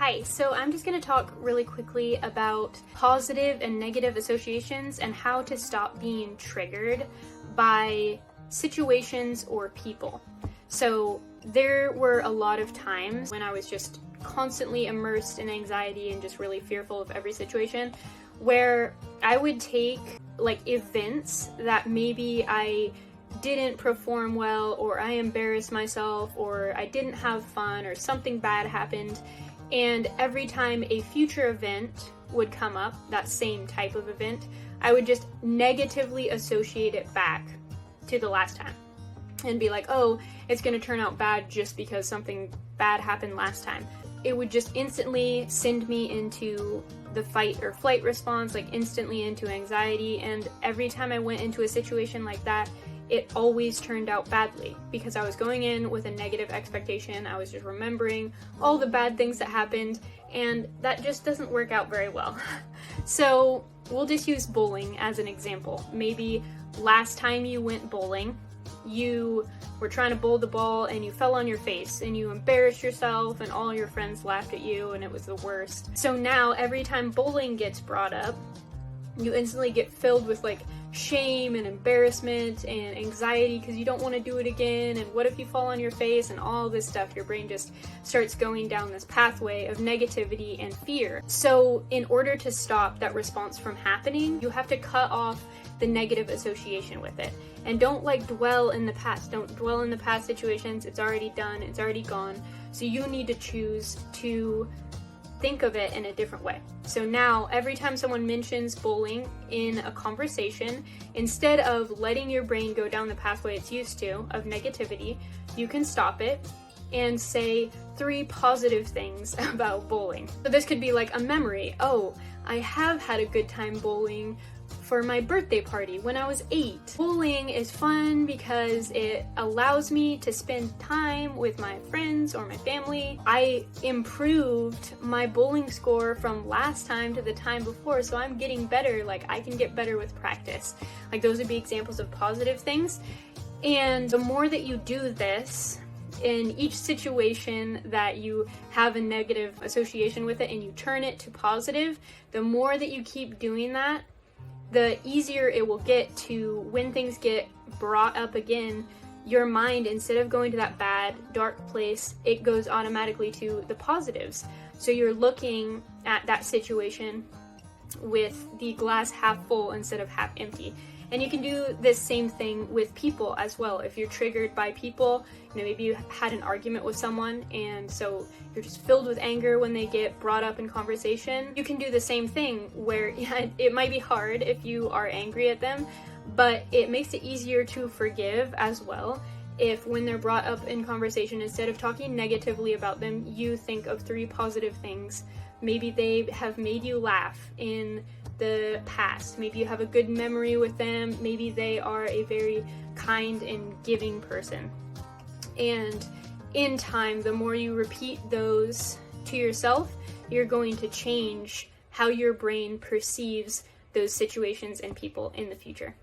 Hi, so I'm just going to talk really quickly about positive and negative associations and how to stop being triggered by situations or people. So there were a lot of times when I was just constantly immersed in anxiety and just really fearful of every situation, where I would take like events that maybe I didn't perform well, or I embarrassed myself, or I didn't have fun, or something bad happened, and every time a future event would come up, that same type of event, I would just negatively associate it back to the last time and be like, oh, it's gonna turn out bad just because something bad happened last time. It would just instantly send me into the fight or flight response, like instantly into anxiety, and every time I went into a situation like that, it always turned out badly because I was going in with a negative expectation. I was just remembering all the bad things that happened, and that just doesn't work out very well. So we'll just use bowling as an example. Maybe last time you went bowling, you were trying to bowl the ball and you fell on your face and you embarrassed yourself and all your friends laughed at you and it was the worst. So now every time bowling gets brought up, you instantly get filled with like shame and embarrassment and anxiety because you don't want to do it again, and what if you fall on your face, and all this stuff. Your brain just starts going down this pathway of negativity and fear. So in order to stop that response from happening, you have to cut off the negative association with it, and don't like dwell in the past. Don't dwell in the past situations. It's already done, it's already gone. So you need to choose to think of it in a different way. So now every time someone mentions bowling in a conversation, instead of letting your brain go down the pathway it's used to of negativity, you can stop it and say 3 positive things about bowling. So this could be like a memory. Oh, I have had a good time bowling for my birthday party when I was 8. Bowling is fun because it allows me to spend time with my friends or my family. I improved my bowling score from last time to the time before, so I'm getting better. Like, I can get better with practice. Like, those would be examples of positive things. And the more that you do this, in each situation that you have a negative association with it and you turn it to positive, the more that you keep doing that, the easier it will get to, when things get brought up again, your mind, instead of going to that bad, dark place, it goes automatically to the positives. So you're looking at that situation with the glass half full instead of half empty. And you can do this same thing with people as well. If you're triggered by people, maybe you had an argument with someone and so you're just filled with anger when they get brought up in conversation, you can do the same thing where it might be hard if you are angry at them, but it makes it easier to forgive as well if, when they're brought up in conversation, instead of talking negatively about them, you think of 3 positive things. Maybe they have made you laugh in the past. Maybe you have a good memory with them. Maybe they are a very kind and giving person. And in time, the more you repeat those to yourself, you're going to change how your brain perceives those situations and people in the future.